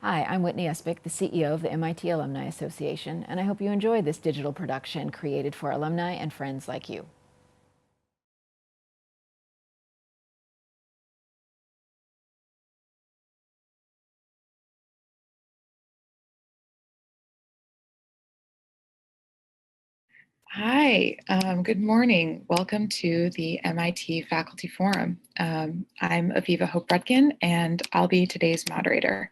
Hi, I'm Whitney Espick, the CEO of the MIT Alumni Association, and I hope you enjoy this digital production created for alumni and friends like you. Hi, good morning. Welcome to the MIT Faculty Forum. I'm Aviva Hope-Rudkin, and I'll be today's moderator.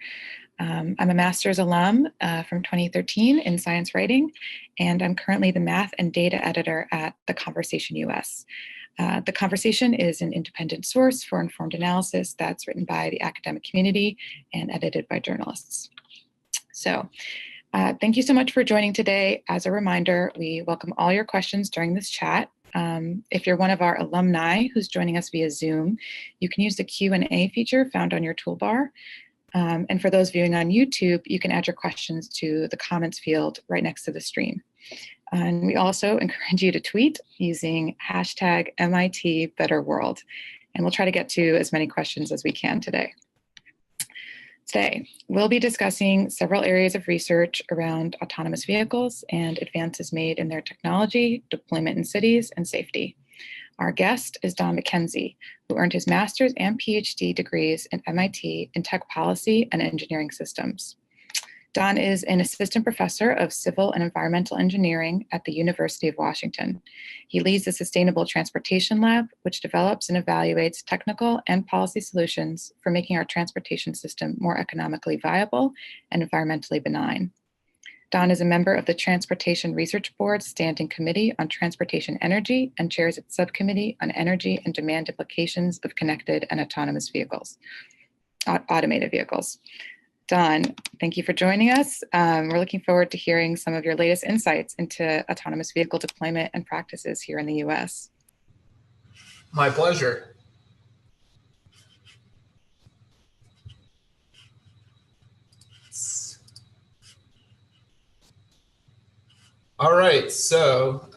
I'm a master's alum from 2013 in science writing, and I'm currently the math and data editor at The Conversation US. The Conversation is an independent source for informed analysis that's written by the academic community and edited by journalists. So, thank you so much for joining today. As a reminder, we welcome all your questions during this chat. If you're one of our alumni who's joining us via Zoom, you can use the Q&A feature found on your toolbar. And for those viewing on YouTube, you can add your questions to the comments field right next to the stream. And we also encourage you to tweet using hashtag MIT Better World. And we'll try to get to as many questions as we can today. Today, we'll be discussing several areas of research around autonomous vehicles and advances made in their technology, deployment in cities, and safety. Our guest is Don MacKenzie, who earned his master's and PhD degrees at MIT in tech policy and engineering systems. Don is an assistant professor of civil and environmental engineering at the University of Washington. He leads the Sustainable Transportation Lab, which develops and evaluates technical and policy solutions for making our transportation system more economically viable and environmentally benign. Don is a member of the Transportation Research Board's Standing Committee on Transportation Energy and chairs its Subcommittee on Energy and Demand Implications of Connected and Autonomous Vehicles, Automated Vehicles. Don, thank you for joining us. We're looking forward to hearing some of your latest insights into autonomous vehicle deployment and practices here in the US. My pleasure. All right, so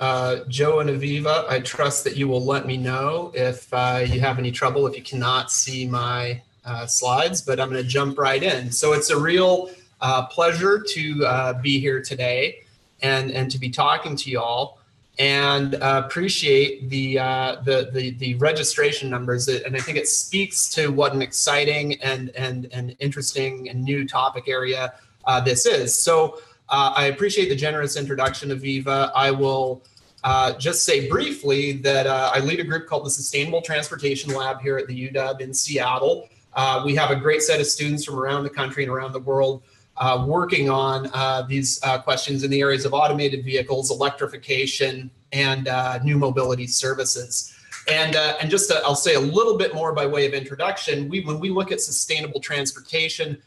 Joe and Aviva, I trust that you will let me know if you have any trouble, if you cannot see my slides, but I'm going to jump right in. So it's a real pleasure to be here today and to be talking to you all, and appreciate the registration numbers. And I think it speaks to what an exciting and interesting and new topic area this is. So I appreciate the generous introduction, Aviva. I will just say briefly that I lead a group called the Sustainable Transportation Lab here at the UW in Seattle. We have a great set of students from around the country and around the world working on these questions in the areas of automated vehicles, electrification, and new mobility services. And just I'll say a little bit more by way of introduction. When we look at sustainable transportation,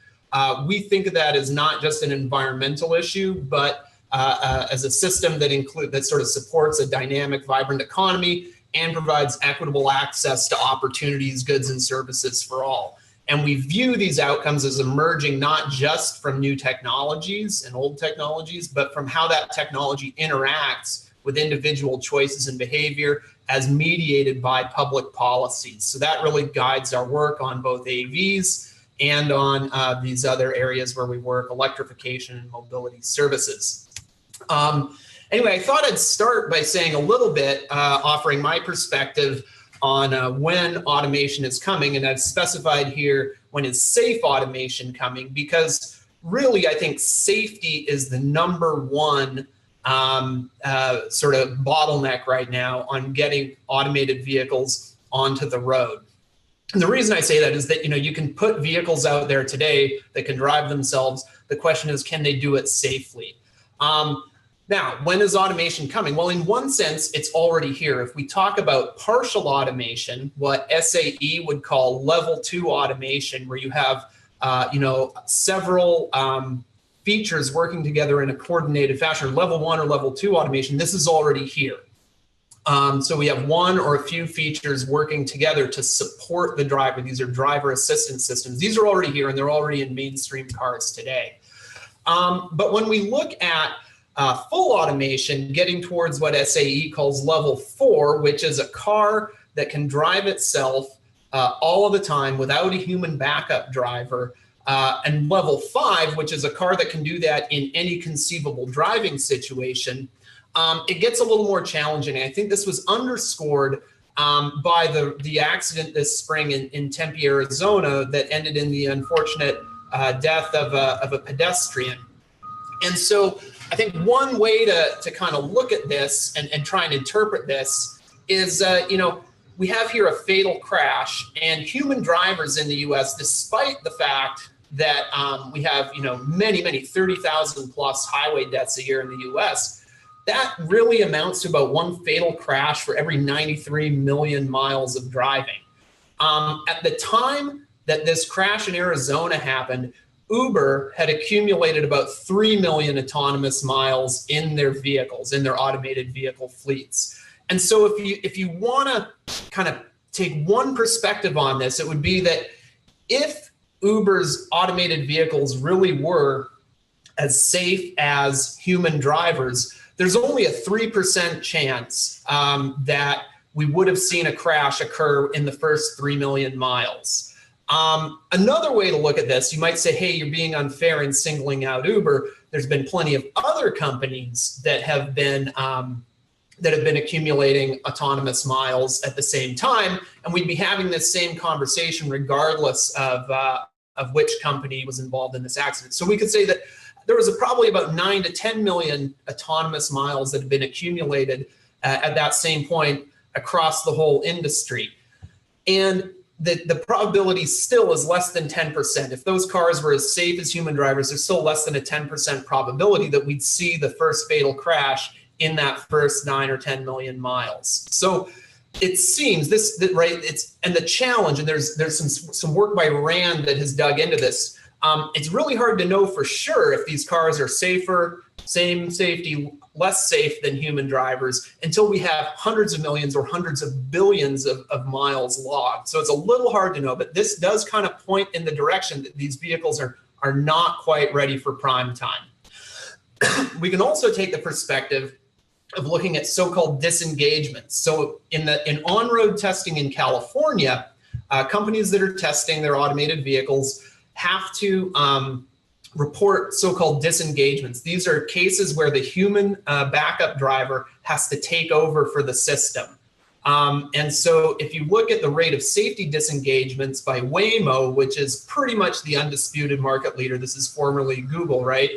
we think of that as not just an environmental issue, but as a system that sort of supports a dynamic, vibrant economy and provides equitable access to opportunities, goods, and services for all. And we view these outcomes as emerging not just from new technologies and old technologies, but from how that technology interacts with individual choices and behavior as mediated by public policies. So that really guides our work on both AVs and on these other areas where we work, electrification and mobility services. Anyway, I thought I'd start by saying a little bit, offering my perspective on when automation is coming, and I've specified here when is safe automation coming, because really I think safety is the number one sort of bottleneck right now on getting automated vehicles onto the road. And the reason I say that is that, you can put vehicles out there today that can drive themselves. The question is, can they do it safely? Now, when is automation coming? Well, in one sense, it's already here. If we talk about partial automation, what SAE would call level 2 automation, where you have, several features working together in a coordinated fashion, level 1 or level 2 automation, this is already here. So we have one or a few features working together to support the driver. These are driver assistance systems. These are already here, and they're already in mainstream cars today. But when we look at full automation, getting towards what SAE calls level 4, which is a car that can drive itself all of the time without a human backup driver, and level 5, which is a car that can do that in any conceivable driving situation, it gets a little more challenging. And I think this was underscored by the accident this spring in Tempe, Arizona, that ended in the unfortunate death of a pedestrian. And so I think one way to kind of look at this and try and interpret this is, we have here a fatal crash, and human drivers in the US, despite the fact that we have, many 30,000 plus highway deaths a year in the US, that really amounts to about one fatal crash for every 93 million miles of driving. At the time that this crash in Arizona happened, Uber had accumulated about 3 million autonomous miles in their vehicles, in their automated vehicle fleets. And so if you want to kind of take one perspective on this, it would be that if Uber's automated vehicles really were as safe as human drivers, there's only a 3% chance that we would have seen a crash occur in the first 3 million miles. Another way to look at this, you might say, hey, you're being unfair in singling out Uber. There's been plenty of other companies that have been accumulating autonomous miles at the same time, and we'd be having this same conversation regardless of which company was involved in this accident. So we could say that there was probably about 9 to 10 million autonomous miles that have been accumulated at that same point across the whole industry. And the probability still is less than 10%. If those cars were as safe as human drivers, there's still less than a 10% probability that we'd see the first fatal crash in that first 9 or 10 million miles. So it seems and the challenge, and there's some work by Rand that has dug into this. It's really hard to know for sure if these cars are safer, same safety, less safe than human drivers until we have hundreds of millions or hundreds of billions of miles logged. So it's a little hard to know, but this does kind of point in the direction that these vehicles are not quite ready for prime time. We can also take the perspective of looking at so-called disengagements. So in on-road testing in California, companies that are testing their automated vehicles have to report so-called disengagements. These are cases where the human backup driver has to take over for the system. And so if you look at the rate of safety disengagements by Waymo, which is pretty much the undisputed market leader, this is formerly Google, right?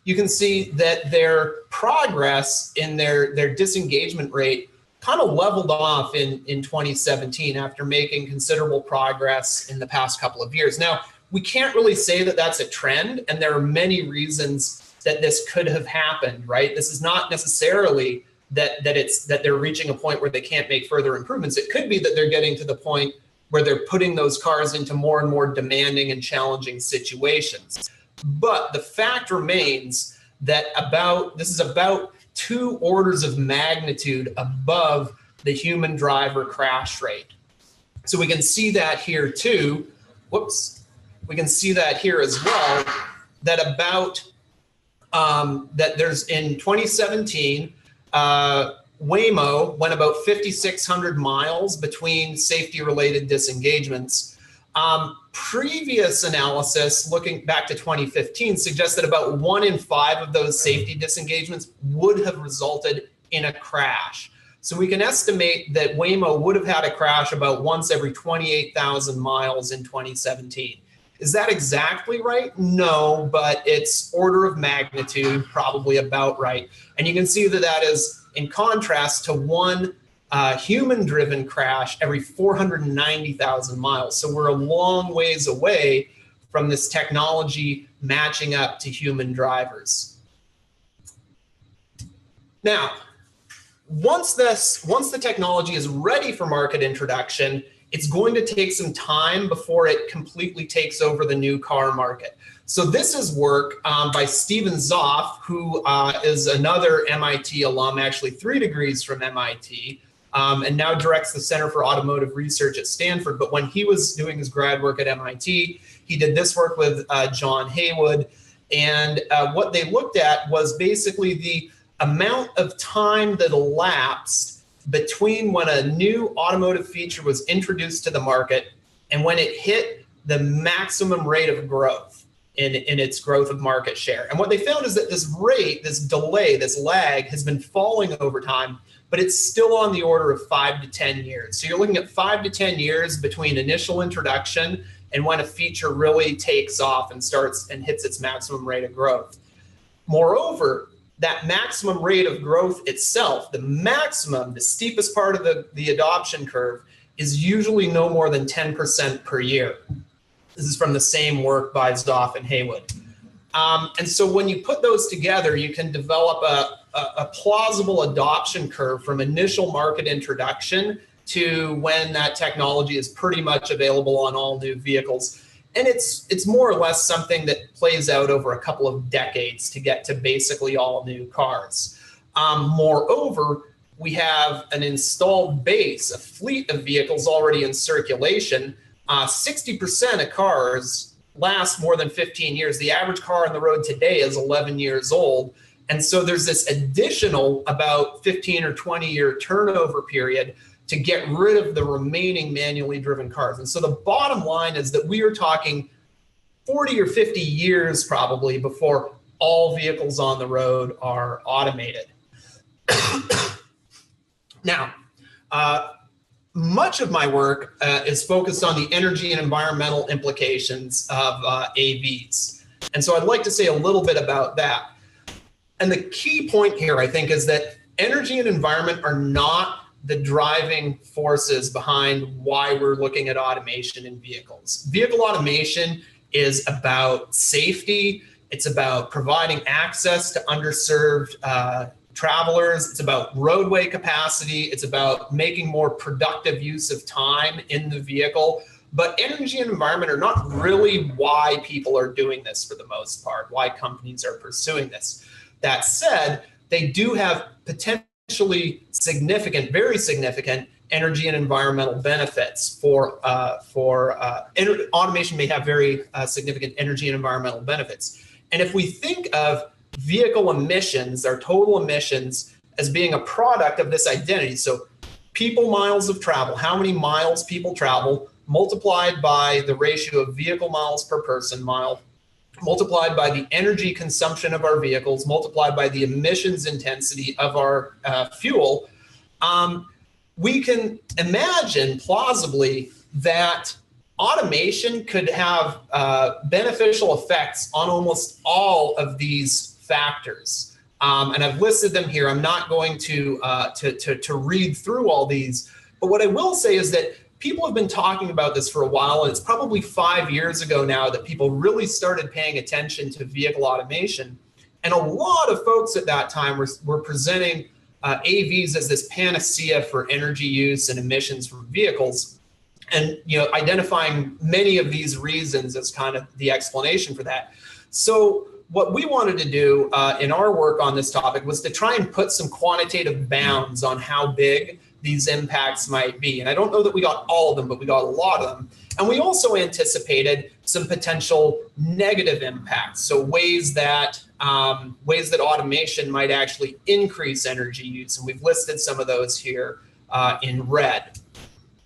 You can see that their progress in their disengagement rate kind of leveled off in 2017 after making considerable progress in the past couple of years. Now, we can't really say that that's a trend, and there are many reasons that this could have happened, right? This is not necessarily that they're reaching a point where they can't make further improvements. It could be that they're getting to the point where they're putting those cars into more and more demanding and challenging situations. But the fact remains that this is about 2 orders of magnitude above the human driver crash rate. So we can see that here too. We can see that here as well, that that there's in 2017, Waymo went about 5,600 miles between safety-related disengagements. Previous analysis, looking back to 2015, suggests that about 1 in 5 of those safety disengagements would have resulted in a crash. So we can estimate that Waymo would have had a crash about once every 28,000 miles in 2017. Is that exactly right? No, but it's order of magnitude, probably about right. And you can see that that is in contrast to one human-driven crash every 490,000 miles. So we're a long ways away from this technology matching up to human drivers. Now, once the technology is ready for market introduction, it's going to take some time before it completely takes over the new car market. So this is work by Steven Zoff, who is another MIT alum, actually 3 degrees from MIT, and now directs the Center for Automotive Research at Stanford. But when he was doing his grad work at MIT, he did this work with John Haywood. And what they looked at was basically the amount of time that elapsed between when a new automotive feature was introduced to the market and when it hit the maximum rate of growth in its growth of market share. And what they found is that this rate, this delay, this lag has been falling over time, but it's still on the order of 5 to 10 years. So you're looking at 5 to 10 years between initial introduction and when a feature really takes off and starts and hits its maximum rate of growth. Moreover, that maximum rate of growth itself, the maximum, the steepest part of the adoption curve, is usually no more than 10% per year. This is from the same work by Zoff and Haywood. And so when you put those together, you can develop a plausible adoption curve from initial market introduction to when that technology is pretty much available on all new vehicles. And it's more or less something that plays out over a couple of decades to get to basically all new cars. Moreover, we have an installed base, a fleet of vehicles already in circulation. 60% of cars last more than 15 years. The average car on the road today is 11 years old. And so there's this additional about 15 or 20 year turnover period to get rid of the remaining manually driven cars. And so the bottom line is that we are talking 40 or 50 years probably before all vehicles on the road are automated. Now, much of my work is focused on the energy and environmental implications of AVs. And so I'd like to say a little bit about that. And the key point here, I think, is that energy and environment are not the driving forces behind why we're looking at automation in vehicles. Vehicle automation is about safety. It's about providing access to underserved travelers. It's about roadway capacity. It's about making more productive use of time in the vehicle. But energy and environment are not really why people are doing this for the most part, why companies are pursuing this. That said, they do have potentially significant, very significant energy and environmental benefits automation may have very significant energy and environmental benefits. And if we think of vehicle emissions, our total emissions, as being a product of this identity, so people miles of travel, how many miles people travel, multiplied by the ratio of vehicle miles per person mile, multiplied by the energy consumption of our vehicles, multiplied by the emissions intensity of our fuel, we can imagine plausibly that automation could have beneficial effects on almost all of these factors. And I've listed them here. I'm not going to read through all these, but what I will say is that people have been talking about this for a while, and it's probably 5 years ago now that people really started paying attention to vehicle automation. And a lot of folks at that time were presenting AVs as this panacea for energy use and emissions from vehicles, and identifying many of these reasons as kind of the explanation for that. So what we wanted to do in our work on this topic was to try and put some quantitative bounds on how big these impacts might be. And I don't know that we got all of them, but we got a lot of them. And we also anticipated some potential negative impacts. So ways that automation might actually increase energy use. And we've listed some of those here in red.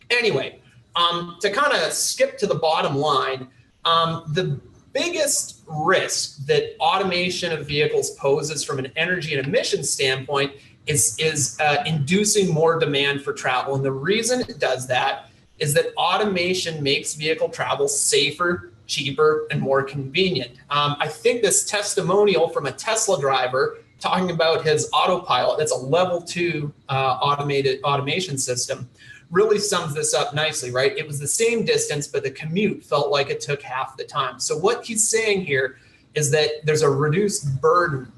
Anyway, to kind of skip to the bottom line, the biggest risk that automation of vehicles poses from an energy and emissions standpoint is inducing more demand for travel. And the reason it does that is that automation makes vehicle travel safer, cheaper, and more convenient. I think this testimonial from a Tesla driver talking about his autopilot, that's a level 2 automation system, really sums this up nicely, right? It was the same distance, but the commute felt like it took half the time. So what he's saying here is that there's a reduced burden.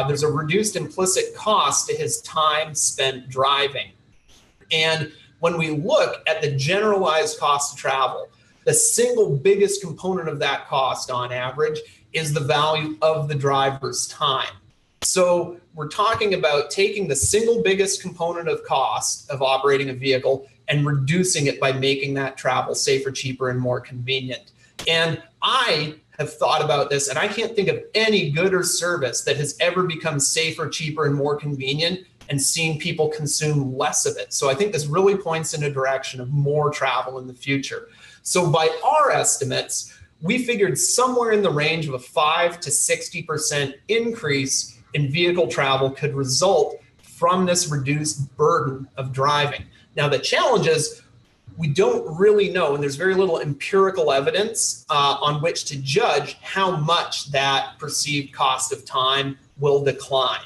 There's a reduced implicit cost to his time spent driving. And when we look at the generalized cost of travel, the single biggest component of that cost on average is the value of the driver's time. So we're talking about taking the single biggest component of cost of operating a vehicle and reducing it by making that travel safer, cheaper, and more convenient. And I have thought about this, and I can't think of any good or service that has ever become safer, cheaper, and more convenient and seen people consume less of it. So I think this really points in a direction of more travel in the future. So by our estimates, we figured somewhere in the range of a 5 to 60% increase in vehicle travel could result from this reduced burden of driving. Now, the challenge is we don't really know, and there's very little empirical evidence on which to judge how much that perceived cost of time will decline.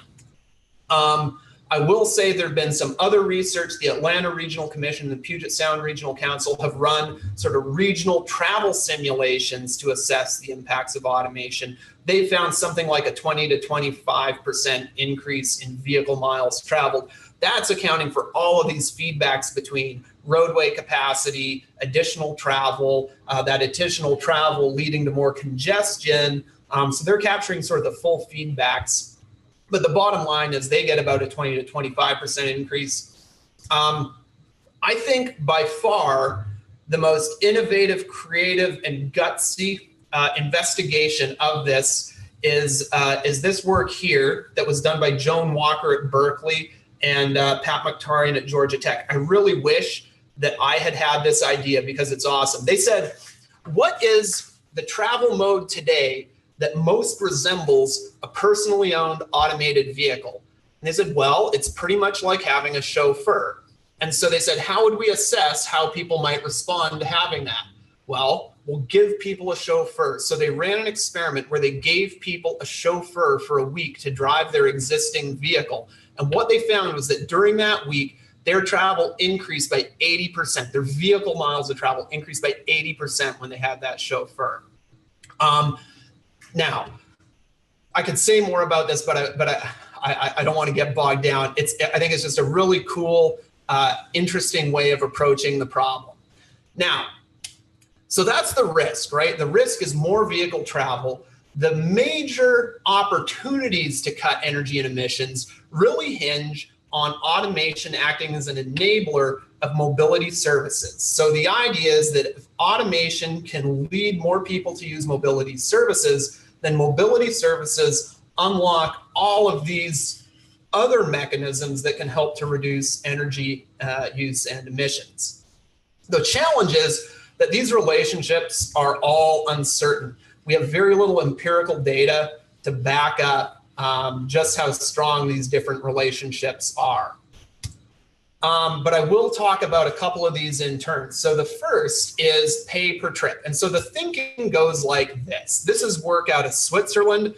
I will say there have been some other research. The Atlanta Regional Commission and the Puget Sound Regional Council have run sort of regional travel simulations to assess the impacts of automation. They found something like a 20 to 25% increase in vehicle miles traveled. That's accounting for all of these feedbacks between roadway capacity, additional travel, that additional travel leading to more congestion. So they're capturing sort of the full feedbacks. But the bottom line is they get about a 20 to 25% increase. I think by far the most innovative, creative, and gutsy investigation of this is this work here that was done by Joan Walker at Berkeley and Pat Mukhtarian at Georgia Tech. I really wish that I had had this idea because it's awesome. They said, what is the travel mode today that most resembles a personally owned automated vehicle? And they said, well, it's pretty much like having a chauffeur. And so they said, how would we assess how people might respond to having that? Well, we'll give people a chauffeur. So they ran an experiment where they gave people a chauffeur for a week to drive their existing vehicle. And what they found was that during that week, their travel increased by 80%. Their vehicle miles of travel increased by 80% when they had that chauffeur. Now, I could say more about this, but I don't want to get bogged down. I think it's just a really cool, interesting way of approaching the problem. Now, so that's the risk, right? The risk is more vehicle travel. The major opportunities to cut energy and emissions really hinge on automation acting as an enabler of mobility services. So the idea is that if automation can lead more people to use mobility services, then mobility services unlock all of these other mechanisms that can help to reduce energy use and emissions. The challenge is that these relationships are all uncertain. We have very little empirical data to back up just how strong these different relationships are. But I will talk about a couple of these in turn. So the first is pay per trip. And so the thinking goes like this. This is work out of Switzerland,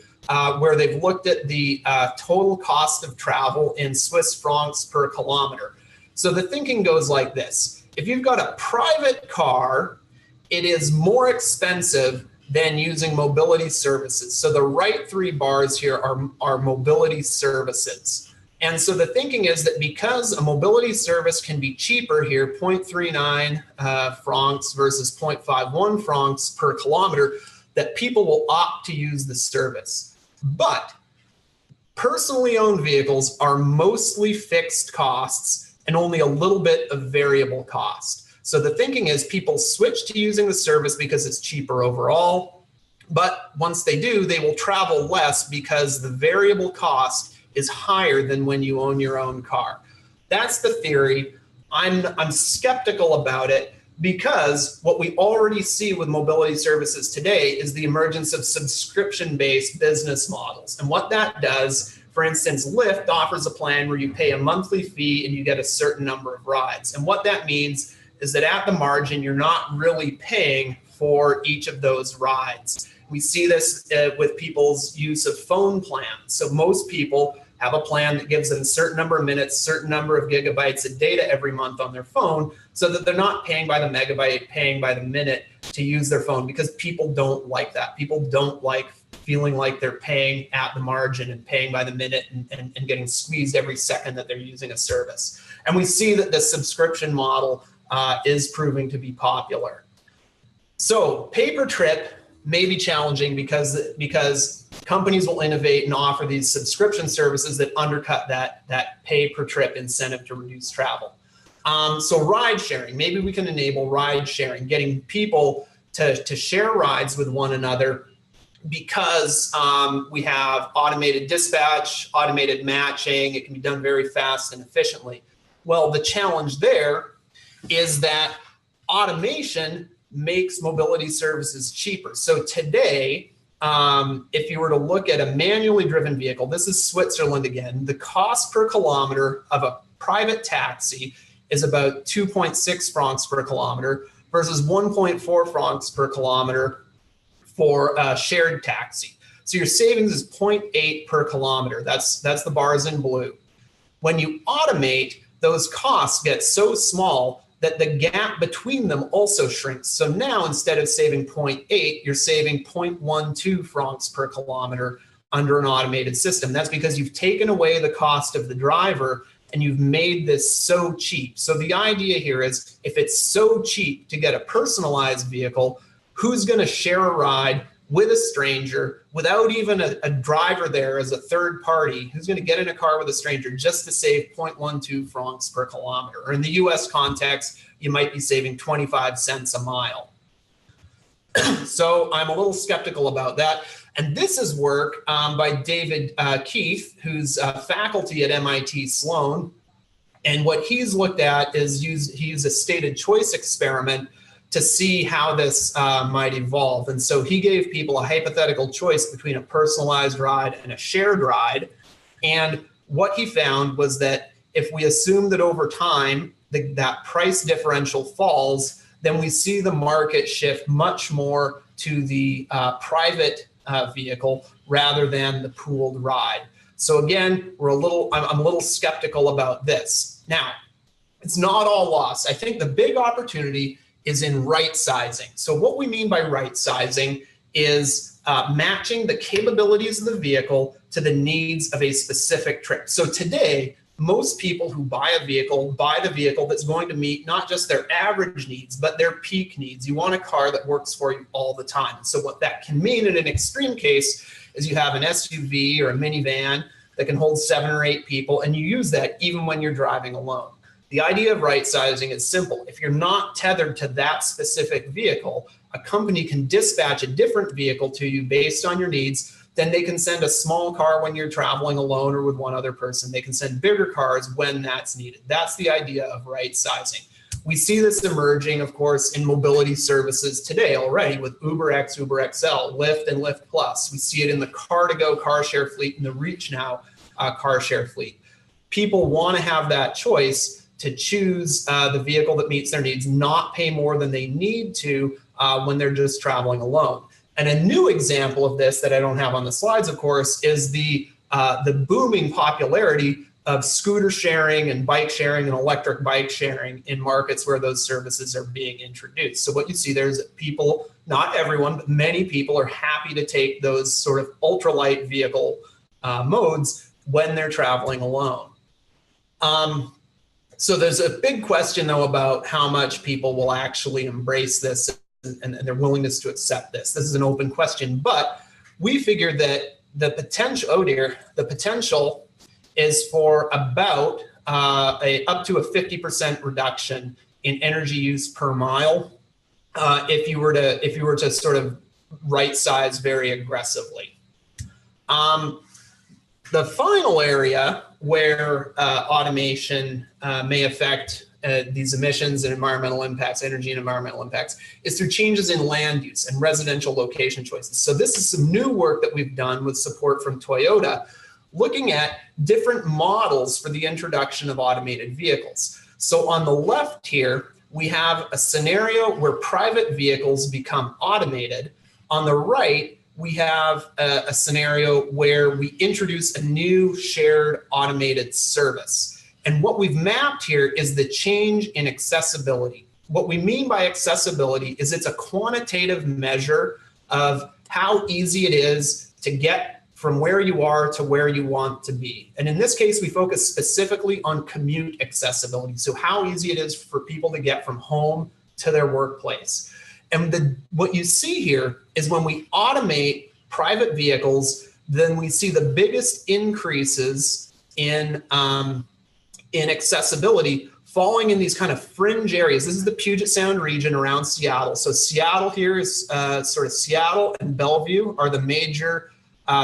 where they've looked at the total cost of travel in Swiss francs per kilometer. So the thinking goes like this. If you've got a private car, it is more expensive than using mobility services. So the right three bars here are mobility services. And so the thinking is that because a mobility service can be cheaper here, 0.39 francs versus 0.51 francs per kilometer, that people will opt to use the service. But personally owned vehicles are mostly fixed costs and only a little bit of variable cost. So the thinking is people switch to using the service because it's cheaper overall. But once they do, they will travel less because the variable cost is higher than when you own your own car. That's the theory. I'm skeptical about it because what we already see with mobility services today is the emergence of subscription-based business models. And what that does, for instance, Lyft offers a plan where you pay a monthly fee and you get a certain number of rides. And what that means is that at the margin, you're not really paying for each of those rides. We see this with people's use of phone plans. So most people have a plan that gives them a certain number of minutes, certain number of gigabytes of data every month on their phone so that they're not paying by the megabyte, paying by the minute to use their phone because people don't like that. People don't like feeling like they're paying at the margin and paying by the minute and getting squeezed every second that they're using a service. And we see that the subscription model is proving to be popular. So pay per trip may be challenging because companies will innovate and offer these subscription services that undercut that pay per trip incentive to reduce travel. So ride sharing, maybe we can enable ride sharing, getting people to share rides with one another because we have automated dispatch, automated matching, it can be done very fast and efficiently. Well, the challenge there is that automation makes mobility services cheaper. So today, if you were to look at a manually driven vehicle, this is Switzerland again, the cost per kilometer of a private taxi is about 2.6 francs per kilometer versus 1.4 francs per kilometer for a shared taxi. So your savings is 0.8 per kilometer. That's the bars in blue. When you automate, those costs get so small that the gap between them also shrinks. So now instead of saving 0.8, you're saving 0.12 francs per kilometer under an automated system. That's because you've taken away the cost of the driver and you've made this so cheap. So the idea here is if it's so cheap to get a personalized vehicle, who's gonna share a ride with a stranger without even a driver there as a third party? Who's going to get in a car with a stranger just to save 0.12 francs per kilometer? Or in the US context, you might be saving 25 cents a mile. So I'm a little skeptical about that. And this is work by David Keith, who's faculty at MIT Sloan. And what he's looked at is he used a stated choice experiment to see how this might evolve. And so he gave people a hypothetical choice between a personalized ride and a shared ride. And what he found was that if we assume that over time that price differential falls, then we see the market shift much more to the private vehicle rather than the pooled ride. So again, I'm a little skeptical about this. Now, it's not all lost. I think the big opportunity is in right sizing. So what we mean by right sizing is matching the capabilities of the vehicle to the needs of a specific trip. So today, most people who buy the vehicle that's going to meet not just their average needs, but their peak needs. You want a car that works for you all the time. So what that can mean in an extreme case is you have an SUV or a minivan that can hold 7 or 8 people, and you use that even when you're driving alone. The idea of right sizing is simple. If you're not tethered to that specific vehicle, a company can dispatch a different vehicle to you based on your needs. Then they can send a small car when you're traveling alone or with one other person. They can send bigger cars when that's needed. That's the idea of right sizing. We see this emerging, of course, in mobility services today already with UberX, UberXL, Lyft, and Lyft Plus. We see it in the car-to-go car share fleet and the Reach Now car share fleet. People want to have that choice to choose the vehicle that meets their needs, not pay more than they need to when they're just traveling alone. And a new example of this that I don't have on the slides, of course, is the booming popularity of scooter sharing and bike sharing and electric bike sharing in markets where those services are being introduced. So what you see there's people, not everyone, but many people are happy to take those sort of ultralight vehicle modes when they're traveling alone. So there's a big question, though, about how much people will actually embrace this and their willingness to accept this. This is an open question, but we figured that the potential is for about up to a 50% reduction in energy use per mile if you were to sort of right size very aggressively. The final area where automation may affect these emissions and environmental impacts, energy and environmental impacts, is through changes in land use and residential location choices. So this is some new work that we've done with support from Toyota, looking at different models for the introduction of automated vehicles. So on the left here, we have a scenario where private vehicles become automated. On the right, we have a scenario where we introduce a new shared automated service. And what we've mapped here is the change in accessibility. What we mean by accessibility is it's a quantitative measure of how easy it is to get from where you are to where you want to be. And in this case, we focus specifically on commute accessibility. So how easy it is for people to get from home to their workplace. And what you see here is when we automate private vehicles, then we see the biggest increases in accessibility falling in these kind of fringe areas. This is the Puget Sound region around Seattle. So Seattle here is sort of Seattle and Bellevue are the major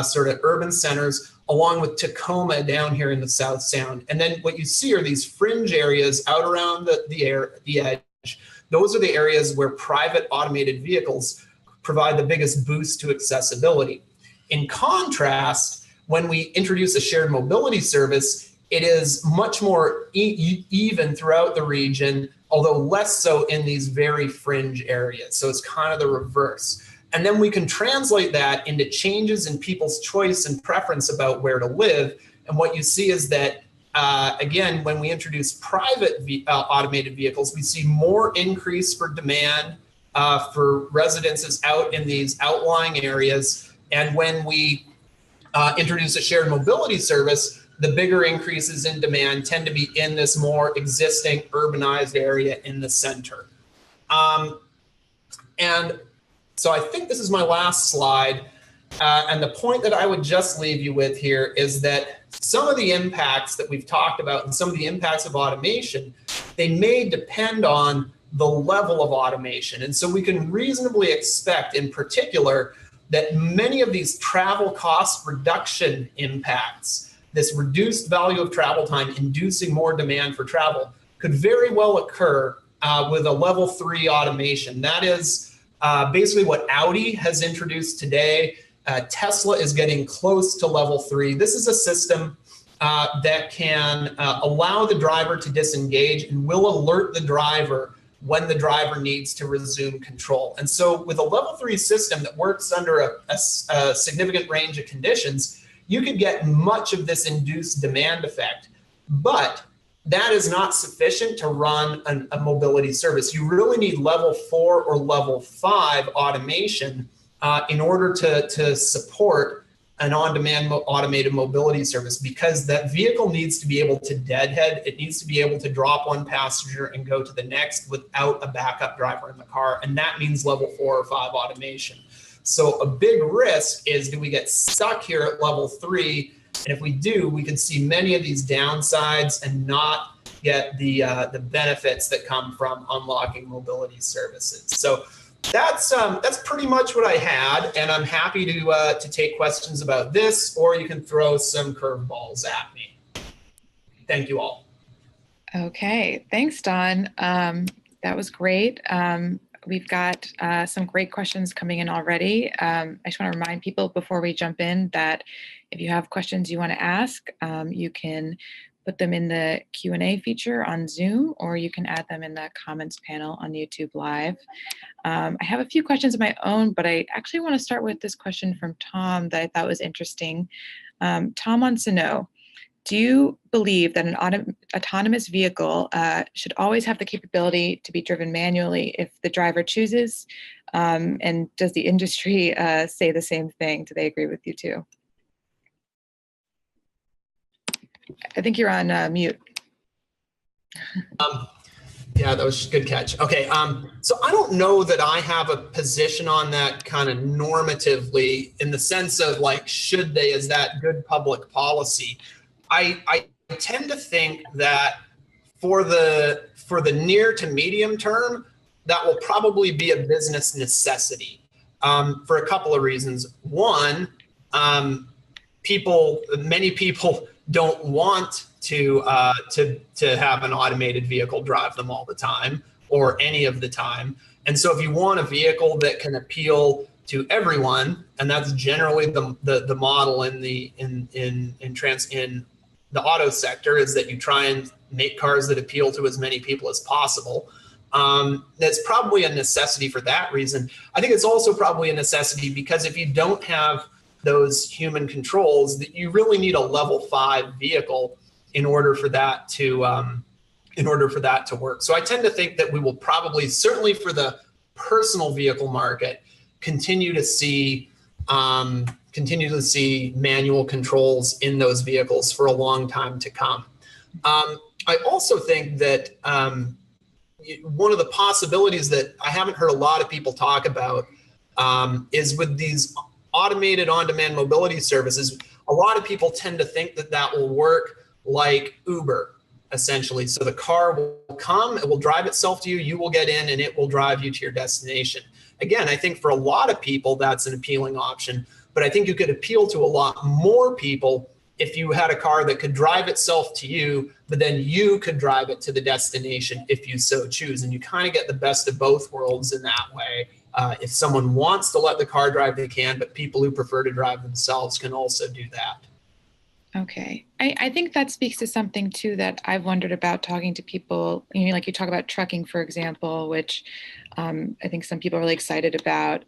sort of urban centers, along with Tacoma down here in the South Sound. And then what you see are these fringe areas out around the edge those are the areas where private automated vehicles provide the biggest boost to accessibility. In contrast, when we introduce a shared mobility service, it is much more even throughout the region, although less so in these very fringe areas. So it's kind of the reverse. And then we can translate that into changes in people's choice and preference about where to live. And what you see is that, again, when we introduce private automated vehicles, we see more increase for demand for residences out in these outlying areas. And when we introduce a shared mobility service, the bigger increases in demand tend to be in this more existing urbanized area in the center. And so I think this is my last slide. And the point that I would just leave you with here is that some of the impacts that we've talked about and some of the impacts of automation, they may depend on the level of automation. And so we can reasonably expect in particular that many of these travel cost reduction impacts, this reduced value of travel time inducing more demand for travel, could very well occur with a level 3 automation. That is basically what Audi has introduced today. Tesla is getting close to level 3. This is a system that can allow the driver to disengage and will alert the driver when the driver needs to resume control. And so with a level 3 system that works under a significant range of conditions, you could get much of this induced demand effect. But that is not sufficient to run a mobility service. You really need level 4 or level 5 automation in order to support an on-demand automated mobility service, because that vehicle needs to be able to deadhead. It needs to be able to drop one passenger and go to the next without a backup driver in the car. And that means level 4 or 5 automation. So a big risk is, do we get stuck here at level 3? And if we do, we can see many of these downsides and not get the benefits that come from unlocking mobility services. So that's pretty much what I had, and I'm happy to take questions about this, or you can throw some curveballs at me. Thank you all. Okay, thanks, Don. That was great. We've got some great questions coming in already. I just want to remind people before we jump in that if you have questions you want to ask, you can put them in the Q&A feature on Zoom, or you can add them in the comments panel on YouTube Live. I have a few questions of my own, but I actually want to start with this question from Tom that I thought was interesting. Tom wants to know, do you believe that an autonomous vehicle should always have the capability to be driven manually if the driver chooses? And does the industry say the same thing? Do they agree with you too? I think you're on mute. Yeah, that was a good catch. Okay, so I don't know that I have a position on that kind of normatively, in the sense of like, should they, is that good public policy? I tend to think that for the near to medium term, that will probably be a business necessity for a couple of reasons. One, many people don't want to have an automated vehicle drive them all the time or any of the time. And so if you want a vehicle that can appeal to everyone, and that's generally the model in the auto sector, is that you try and make cars that appeal to as many people as possible. That's probably a necessity for that reason. I think it's also probably a necessity because if you don't have those human controls, that you really need a level 5 vehicle in order for that to work. So I tend to think that we will probably, certainly for the personal vehicle market, continue to see manual controls in those vehicles for a long time to come. I also think that one of the possibilities that I haven't heard a lot of people talk about is with these automated on-demand mobility services, a lot of people tend to think that that will work like Uber, essentially. So the car will come, it will drive itself to you, you will get in, and it will drive you to your destination. Again, I think for a lot of people, that's an appealing option, but I think you could appeal to a lot more people if you had a car that could drive itself to you, but then you could drive it to the destination if you so choose. And you kind of get the best of both worlds in that way. If someone wants to let the car drive, they can, but people who prefer to drive themselves can also do that. Okay. I think that speaks to something too that I've wondered about talking to people, you know, like you talk about trucking, for example, which I think some people are really excited about.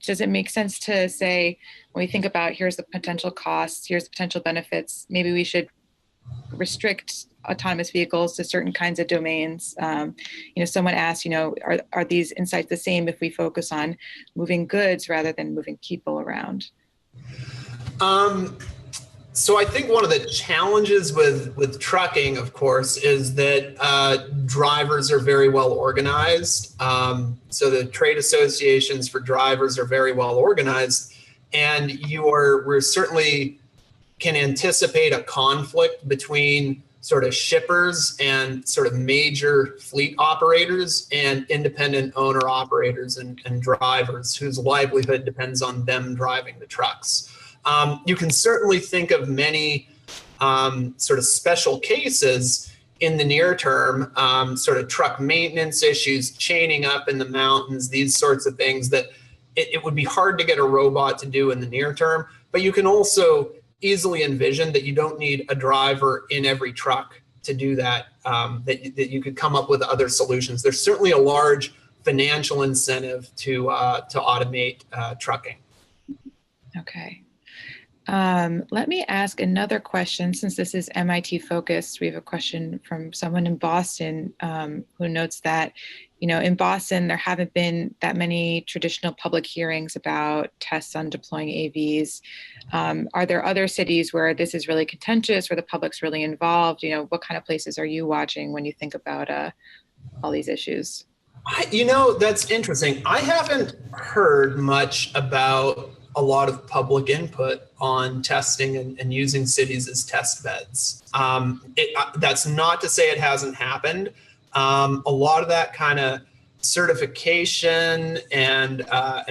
Does it make sense to say, when we think about here's the potential costs, here's the potential benefits, maybe we should restrict autonomous vehicles to certain kinds of domains? You know, someone asked, you know, are these insights the same if we focus on moving goods rather than moving people around? So I think one of the challenges with trucking, of course, is that drivers are very well organized. So the trade associations for drivers are very well organized, and we certainly can anticipate a conflict between sort of shippers and sort of major fleet operators and independent owner operators and drivers whose livelihood depends on them driving the trucks. You can certainly think of many sort of special cases in the near term, sort of truck maintenance issues, chaining up in the mountains, these sorts of things that it would be hard to get a robot to do in the near term. But you can also easily envision that you don't need a driver in every truck to do that, that you could come up with other solutions. There's certainly a large financial incentive to automate trucking. Okay. Let me ask another question. Since this is MIT focused, we have a question from someone in Boston who notes that, you know, in Boston, there haven't been that many traditional public hearings about tests on deploying AVs. Are there other cities where this is really contentious, where the public's really involved? You know, what kind of places are you watching when you think about all these issues? You know, that's interesting. I haven't heard much about a lot of public input on testing and using cities as test beds. That's not to say it hasn't happened. A lot of that kind of certification and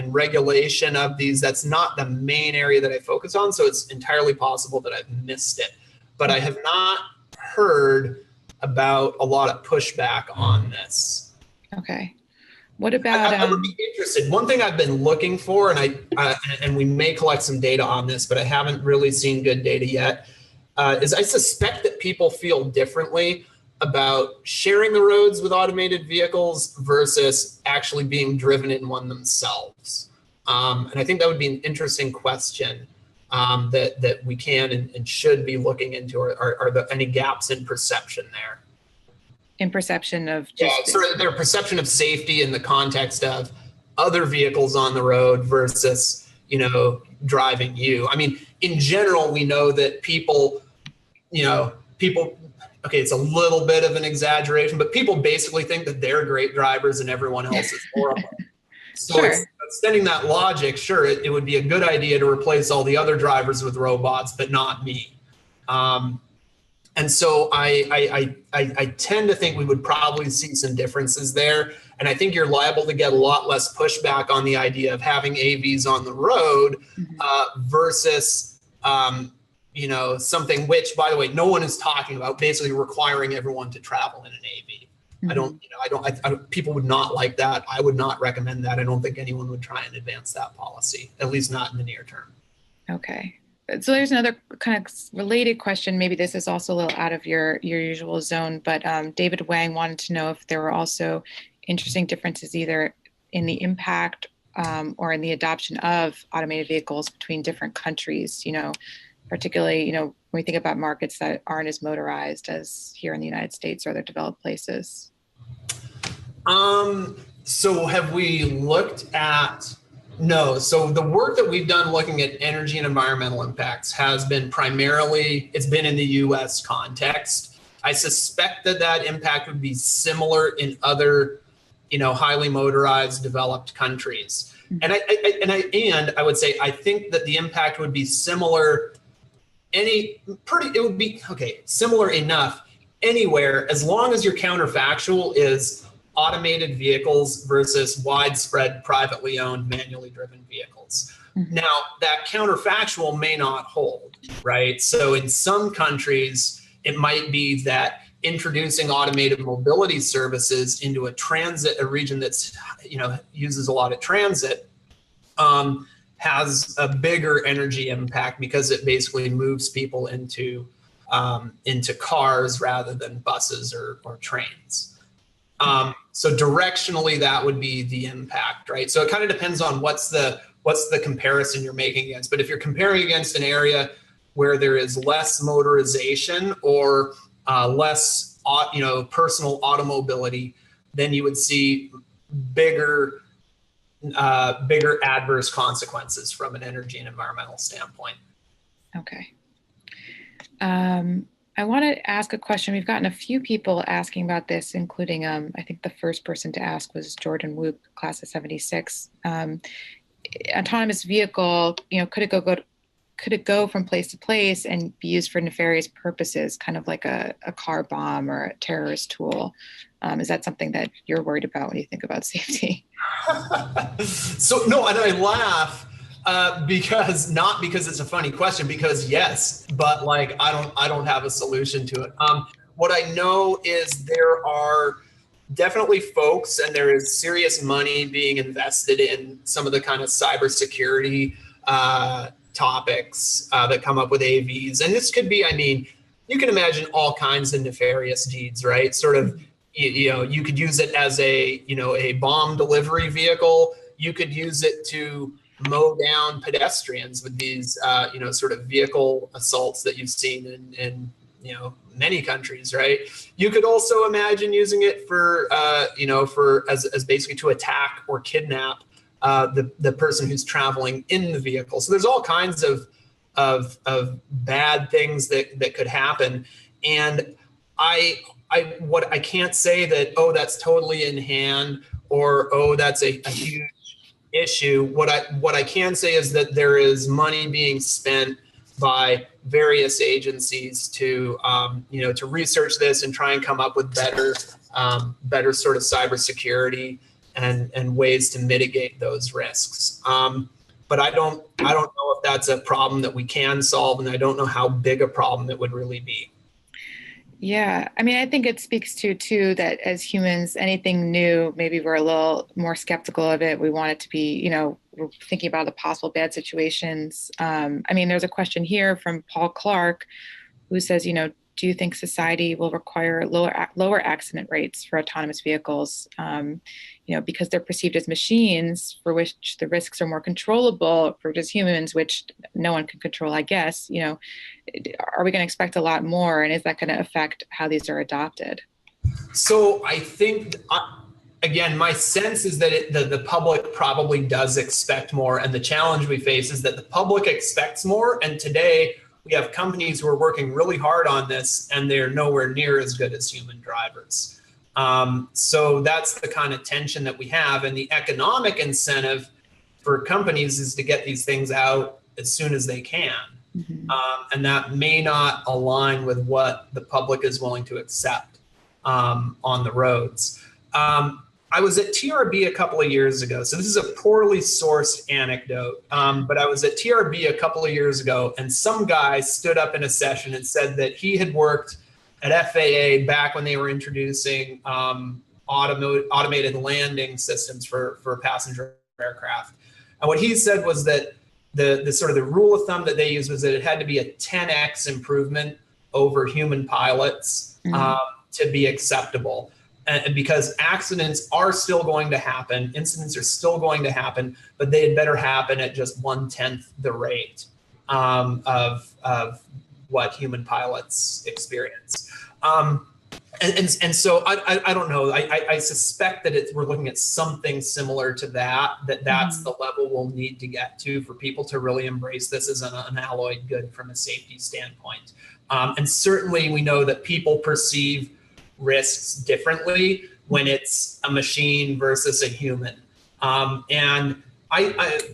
regulation of these, that's not the main area that I focus on. So it's entirely possible that I've missed it. But I have not heard about a lot of pushback on this. Okay. What about? I would be interested. One thing I've been looking for, and we may collect some data on this, but I haven't really seen good data yet, is I suspect that people feel differently about sharing the roads with automated vehicles versus actually being driven in one themselves. And I think that would be an interesting question that we can and should be looking into. Are there any gaps in perception there? In perception of just sort of their perception of safety in the context of other vehicles on the road versus, you know, driving you. I mean, in general, we know that people, okay, it's a little bit of an exaggeration, but people basically think that they're great drivers and everyone else is horrible. So Sure. Extending that logic, sure, it would be a good idea to replace all the other drivers with robots, but not me. And so I tend to think we would probably see some differences there. And I think you're liable to get a lot less pushback on the idea of having AVs on the road versus, you know, something which, by the way, no one is talking about, basically requiring everyone to travel in an AV. People would not like that. I would not recommend that. I don't think anyone would try and advance that policy, at least not in the near term. Okay. So there's another kind of related question. Maybe this is also a little out of your usual zone, but David Wang wanted to know if there were also interesting differences either in the impact or in the adoption of automated vehicles between different countries, you know, particularly, you know, when we think about markets that aren't as motorized as here in the United States or other developed places. So have we looked at... No. So the work that we've done looking at energy and environmental impacts has been primarily, it's been in the US context. I suspect that impact would be similar in other, you know, highly motorized developed countries. And I would say, I think that the impact would be similar similar enough anywhere, as long as your counterfactual is automated vehicles versus widespread privately owned manually driven vehicles. Now, that counterfactual may not hold, right? So in some countries, it might be that introducing automated mobility services into a region that's, uses a lot of transit, has a bigger energy impact because it basically moves people into cars rather than buses or trains. So directionally, that would be the impact, right? So it kind of depends on what's the comparison you're making against. But if you're comparing against an area where there is less motorization or less, personal automobility, then you would see bigger adverse consequences from an energy and environmental standpoint. Okay. I want to ask a question. We've gotten a few people asking about this, including I think the first person to ask was Jordan Woop, class of 76. Autonomous vehicle, could it go from place to place and be used for nefarious purposes, kind of like a car bomb or a terrorist tool? Is that something that you're worried about when you think about safety? So no, and I laugh because it's a funny question, because yes, but like I don't have a solution to it. What I know is there are definitely folks, and there is serious money being invested in some of the kind of cybersecurity topics that come up with AVs. And this could be, you can imagine all kinds of nefarious deeds, right? Sort of, you could use it as a bomb delivery vehicle. You could use it to mow down pedestrians with these, sort of vehicle assaults that you've seen in many countries, right? You could also imagine using it for, as basically to attack or kidnap the person who's traveling in the vehicle. So there's all kinds of bad things that could happen. And I can't say that, oh, that's totally in hand, or, oh, that's a huge issue. What I can say is that there is money being spent by various agencies to research this and try and come up with better sort of cybersecurity and ways to mitigate those risks. But I don't know if that's a problem that we can solve, and I don't know how big a problem it would really be. Yeah, I think it speaks too, that as humans, anything new, maybe we're a little more skeptical of it. We want it to be, we're thinking about the possible bad situations. There's a question here from Paul Clark, who says, do you think society will require lower accident rates for autonomous vehicles, because they're perceived as machines for which the risks are more controllable for just humans, which no one can control, I guess. Are we going to expect a lot more, and is that going to affect how these are adopted? So I think, again, my sense is that the public probably does expect more, and the challenge we face is that the public expects more, and today we have companies who are working really hard on this, and they're nowhere near as good as human drivers. So that's the kind of tension that we have, and the economic incentive for companies is to get these things out as soon as they can. Mm-hmm. And that may not align with what the public is willing to accept on the roads. I was at TRB a couple of years ago. So this is a poorly sourced anecdote, but I was at TRB a couple of years ago, and some guy stood up in a session and said that he had worked at FAA back when they were introducing automated landing systems for passenger aircraft. And what he said was that the sort of the rule of thumb that they used was that it had to be a 10x improvement over human pilots to be acceptable. And because accidents are still going to happen, incidents are still going to happen, but they had better happen at just 1/10 the rate of what human pilots experience. And so I don't know. I suspect that we're looking at something similar to that's the level we'll need to get to for people to really embrace this as an unalloyed good from a safety standpoint. And certainly we know that people perceive risks differently when it's a machine versus a human. And I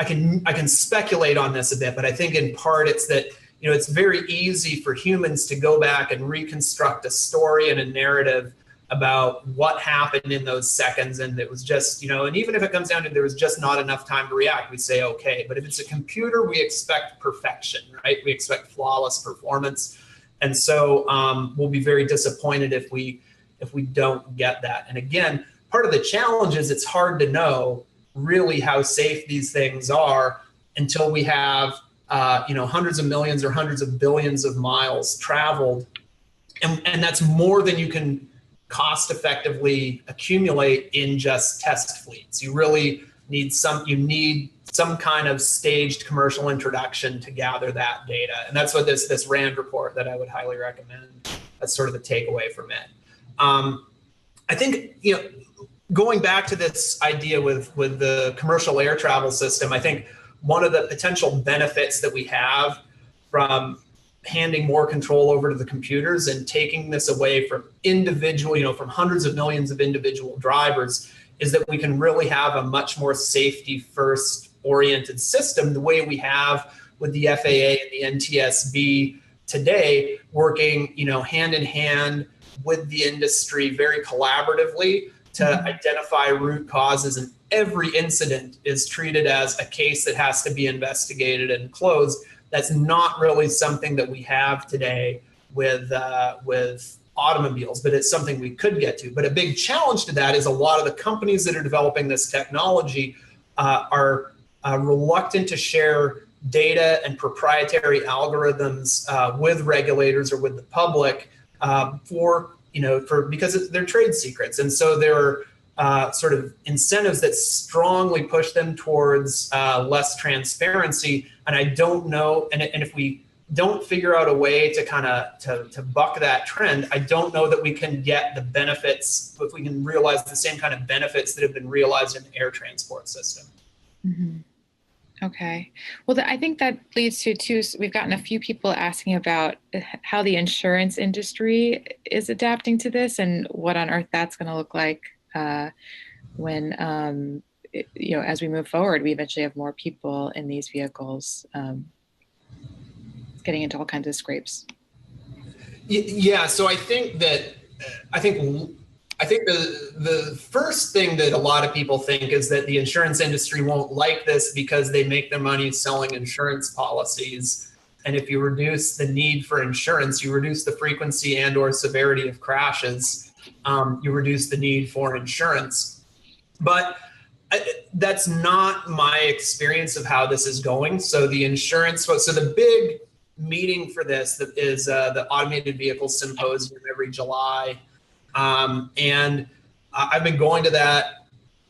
can speculate on this a bit, but I think in part it's that, it's very easy for humans to go back and reconstruct a story and a narrative about what happened in those seconds. And it was just, and even if it comes down to there was just not enough time to react, we say, okay. But if it's a computer, we expect perfection, right? We expect flawless performance. And so we'll be very disappointed if we don't get that. And again, part of the challenge is it's hard to know really how safe these things are until we have hundreds of millions or hundreds of billions of miles traveled. And that's more than you can cost effectively accumulate in just test fleets. You really need some kind of staged commercial introduction to gather that data. And that's what this RAND report that I would highly recommend. That's sort of the takeaway from it. I think, going back to this idea with the commercial air travel system, I think one of the potential benefits that we have from handing more control over to the computers and taking this away from individual, from hundreds of millions of individual drivers, is that we can really have a much more safety first oriented system, the way we have with the FAA and the NTSB today, working, hand in hand with the industry very collaboratively to identify root causes, and every incident is treated as a case that has to be investigated and closed. That's not really something that we have today with automobiles, but it's something we could get to. But a big challenge to that is a lot of the companies that are developing this technology are reluctant to share data and proprietary algorithms with regulators or with the public because they're trade secrets. And so there are sort of incentives that strongly push them towards less transparency. And I don't know, and if we don't figure out a way to to buck that trend, I don't know that we can get the benefits, if we can realize the same kind of benefits that have been realized in the air transport system. Mm-hmm. Okay. Well, I think that leads to too, we've gotten a few people asking about how the insurance industry is adapting to this and what on earth that's going to look like when, as we move forward, we eventually have more people in these vehicles getting into all kinds of scrapes. Yeah. So I think the first thing that a lot of people think is that the insurance industry won't like this because they make their money selling insurance policies. And if you reduce the need for insurance, you reduce the frequency and or severity of crashes, you reduce the need for insurance. But that's not my experience of how this is going. So the big meeting for this is the Automated Vehicle Symposium every July. And I've been going to that,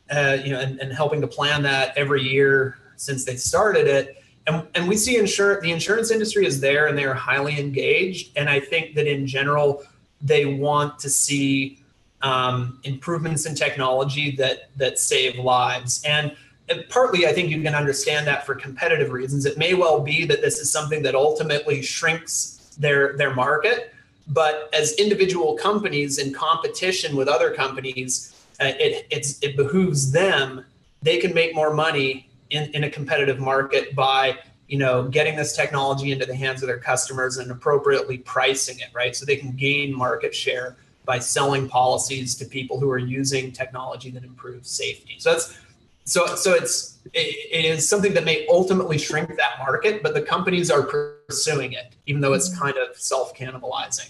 and helping to plan that every year since they started it. And we see the insurance industry is there and they are highly engaged. And I think that in general, they want to see improvements in technology that save lives. And partly, I think you can understand that for competitive reasons. It may well be that this is something that ultimately shrinks their market. But as individual companies in competition with other companies, it behooves them. They can make more money in a competitive market by getting this technology into the hands of their customers and appropriately pricing it, right? So they can gain market share by selling policies to people who are using technology that improves safety. So it is something that may ultimately shrink that market, but the companies are pursuing it, even though it's kind of self-cannibalizing.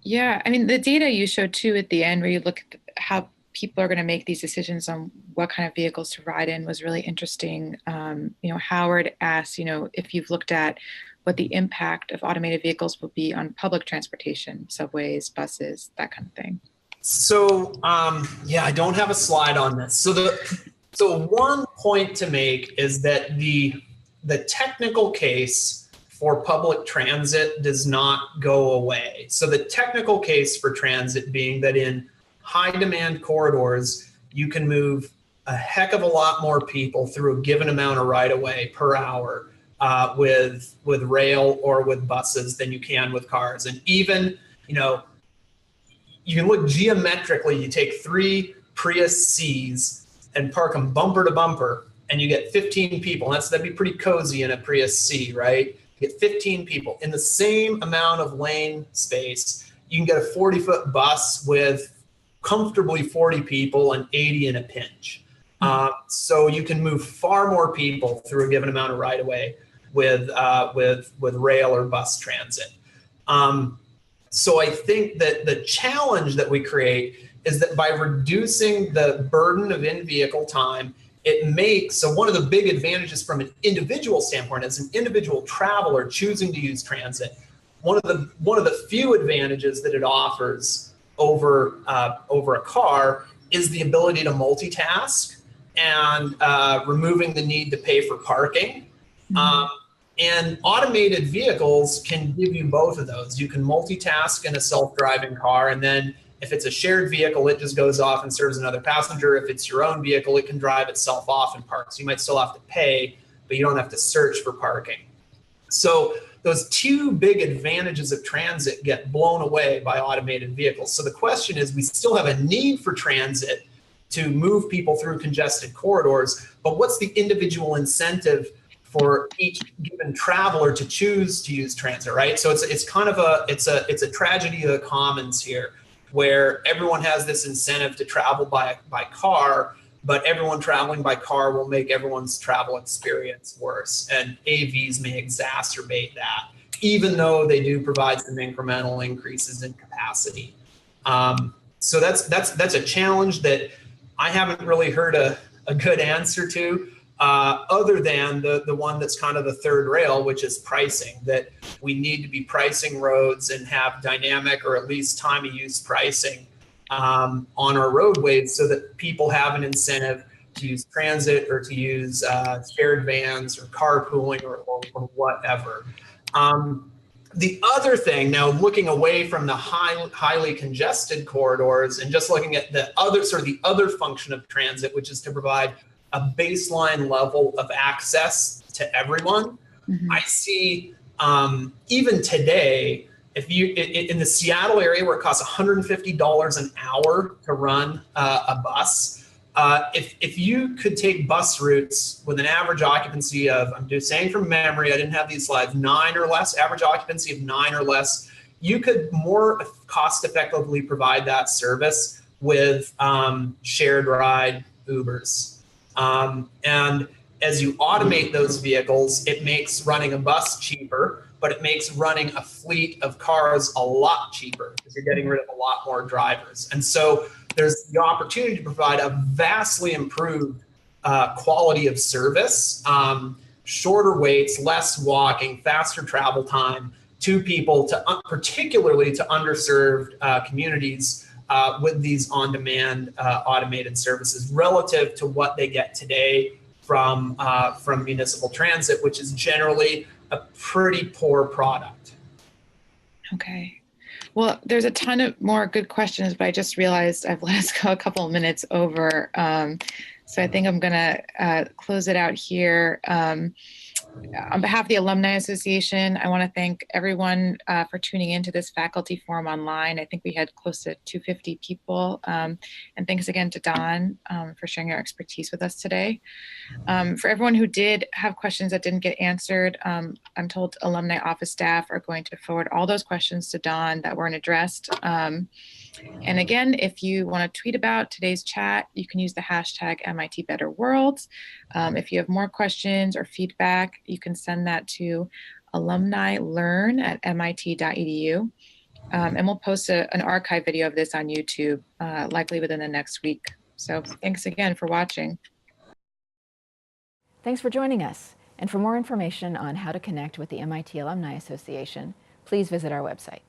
Yeah, I mean, the data you showed too at the end, where you look at how people are going to make these decisions on what kind of vehicles to ride in, was really interesting. Howard asked, if you've looked at what the impact of automated vehicles will be on public transportation, subways, buses, that kind of thing. So, I don't have a slide on this. So one point to make is that the technical case for public transit does not go away. So the technical case for transit being that in high demand corridors, you can move a heck of a lot more people through a given amount of right of way per hour with rail or with buses than you can with cars. And even, you can look geometrically, you take 3 Prius Cs and park them bumper to bumper and you get 15 people. That'd be pretty cozy in a Prius C, right? You get 15 people in the same amount of lane space. you can get a 40-foot bus with comfortably 40 people and 80 in a pinch. So you can move far more people through a given amount of right-of-way with rail or bus transit. So I think that the challenge that we create is that by reducing the burden of in-vehicle time, it makes, so one of the big advantages from an individual standpoint, as an individual traveler choosing to use transit, one of the few advantages that it offers over a car is the ability to multitask and removing the need to pay for parking. And automated vehicles can give you both of those. You can multitask in a self-driving car, and then if it's a shared vehicle, it just goes off and serves another passenger. If it's your own vehicle, it can drive itself off and park. So you might still have to pay, but you don't have to search for parking. So those two big advantages of transit get blown away by automated vehicles. So the question is, we still have a need for transit to move people through congested corridors, but what's the individual incentive for each given traveler to choose to use transit, right? So it's kind of it's a tragedy of the commons here, where everyone has this incentive to travel by car, but everyone traveling by car will make everyone's travel experience worse, and AVs may exacerbate that, even though they do provide some incremental increases in capacity. So that's a challenge that I haven't really heard a good answer to. Other than the one that's kind of the third rail, which is pricing, that we need to be pricing roads and have dynamic or at least time of use pricing on our roadways so that people have an incentive to use transit or to use shared vans or carpooling or whatever. The other thing, now looking away from the highly congested corridors and just looking at the other function of transit, which is to provide a baseline level of access to everyone. I see even today, if you in the Seattle area where it costs $150 an hour to run a bus, if you could take bus routes with an average occupancy of, I'm just saying from memory, I didn't have these slides, 9 or less, average occupancy of 9 or less, you could more cost effectively provide that service with shared ride Ubers. And as you automate those vehicles, it makes running a bus cheaper, but it makes running a fleet of cars a lot cheaper because you're getting rid of a lot more drivers. And so there's the opportunity to provide a vastly improved quality of service, shorter waits, less walking, faster travel time to people, particularly to underserved communities with these on-demand automated services relative to what they get today from municipal transit, which is generally a pretty poor product. Okay. Well, there's a ton of more good questions, but I just realized I've let us go a couple of minutes over. So I think I'm going to close it out here. On behalf of the Alumni Association, I want to thank everyone for tuning into this faculty forum online. I think we had close to 250 people. And thanks again to Don for sharing your expertise with us today. For everyone who did have questions that didn't get answered, I'm told alumni office staff are going to forward all those questions to Don that weren't addressed. And again, if you want to tweet about today's chat, you can use the hashtag MIT Better Worlds. If you have more questions or feedback, you can send that to alumnilearn@mit.edu. And we'll post an archive video of this on YouTube, likely within the next week. So thanks again for watching. Thanks for joining us. And for more information on how to connect with the MIT Alumni Association, please visit our website.